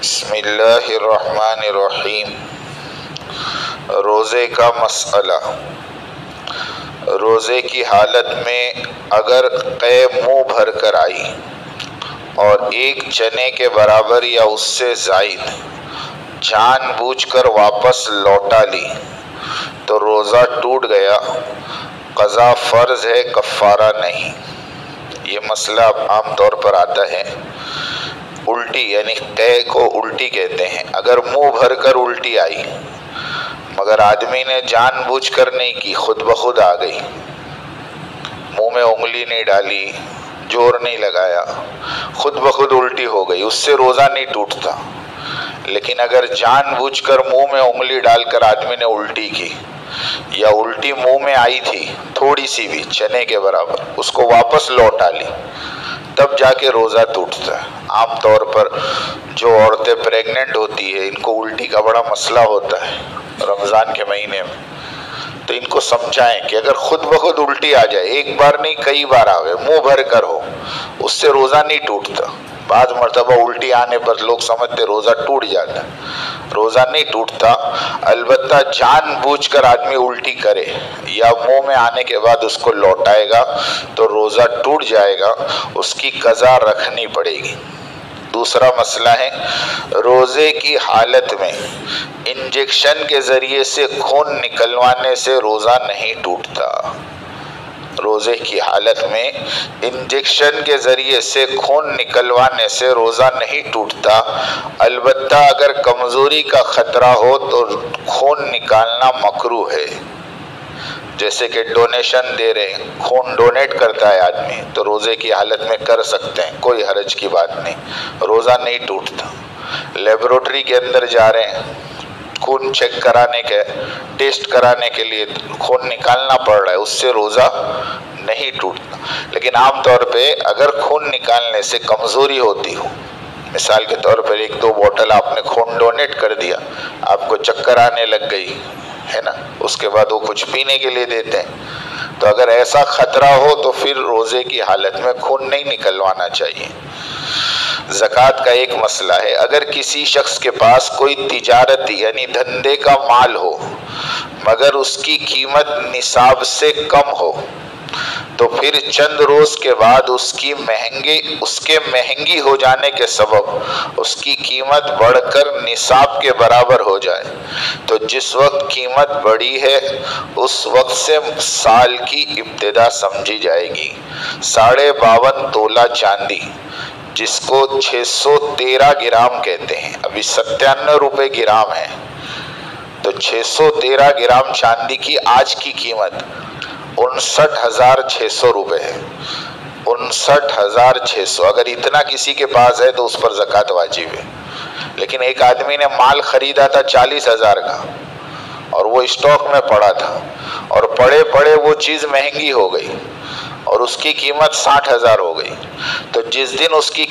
बिस्मिल्लाहिर्रहमानिर्रहीम। रोज़े का मसला। रोज़े की हालत में अगर क़ै मुँह भर कर आई और एक चने के बराबर या उससे ज़ायद जानबूझकर वापस लौटा ली तो रोज़ा टूट गया। क़ज़ा फ़र्ज़ है, कफ़ारा नहीं। ये मसला आम तौर पर आता है। उल्टी यानी क़ै को उल्टी कहते हैं। अगर मुंह भर कर उल्टी आई मगर आदमी ने जानबूझकर नहीं की, खुद ब खुद आ गई, मुंह में उंगली नहीं डाली, जोर नहीं लगाया, खुद ब खुद उल्टी हो गई, उससे रोज़ा नहीं टूटता। लेकिन अगर जानबूझकर मुंह में उंगली डालकर आदमी ने उल्टी की या उल्टी मुंह में आई थी थोड़ी सी भी चने के बराबर, उसको वापस लौटा ली, तब जाके रोज़ा टूटता है। आम तौर पर जो औरतें प्रेग्नेंट होती है इनको उल्टी का बड़ा मसला होता है रमज़ान के महीने में, तो इनको समझाएं कि अगर खुद ब खुद उल्टी आ जाए, एक बार नहीं कई बार आवे, मुंह भर कर हो, उससे रोज़ा नहीं टूटता। बाद मर्तबा उल्टी आने पर लोग समझते रोज़ा टूट जाता है। रोज़ा नहीं टूटता। अलबत्ता जानबूझकर आदमी उल्टी करे या मुंह में आने के बाद उसको लौटाएगा तो रोज़ा टूट जाएगा, उसकी क़ज़ा रखनी पड़ेगी। दूसरा मसला है, रोज़े की हालत में इंजेक्शन के ज़रिए से खून निकलवाने से रोज़ा नहीं टूटता। रोज़े की हालत में इंजेक्शन के ज़रिए से खून निकलवाने से रोज़ा नहीं टूटता। अलबत्ता अगर कमज़ोरी का ख़तरा हो तो खून निकालना मकरूह है। जैसे कि डोनेशन दे रहे हैं, खून डोनेट करता है आदमी, तो रोज़े की हालत में कर सकते हैं, कोई हर्ज की बात नहीं, रोज़ा नहीं टूटता। लेबोरेटरी के अंदर जा रहे हैं, खून चेक कराने के, टेस्ट कराने के लिए खून निकालना पड़ रहा है, उससे रोज़ा नहीं टूटता। लेकिन आम तौर पे अगर खून निकालने से कमज़ोरी होती हो, मिसाल के तौर पर 1-2 बोतल आपने खून डोनेट कर दिया, आपको चक्कर आने लग गई है ना, उसके बाद वो कुछ पीने के लिए देते हैं, तो अगर ऐसा खतरा हो तो फिर रोज़े की हालत में खून नहीं निकलवाना चाहिए। ज़कात का एक मसला है, अगर किसी शख्स के पास कोई तिजारती यानी धंधे का माल हो मगर उसकी कीमत निसाब से कम हो तो फिर चंद रोज़ के बाद उसके महंगी हो जाने के सबब उसकी कीमत बढ़कर निसाब के बराबर हो जाए तो जिस वक्त कीमत बढ़ी है उस वक्त से साल की इब्तिदा समझी जाएगी। 52.5 तोला चांदी, जिसको 613 ग्राम कहते हैं, अभी 97 रुपये ग्राम है, तो 613 ग्राम चांदी की आज की कीमत 59,600 रुपये है। 59,600। अगर इतना किसी के पास है तो उस पर ज़कात वाजिब है। लेकिन एक आदमी ने माल खरीदा था 40,000 का और वो स्टॉक में पड़ा था और पड़े पड़े वो चीज़ महंगी हो गई और उसकी कीमत 60,000 हो गई, तो जिस दिन उसकी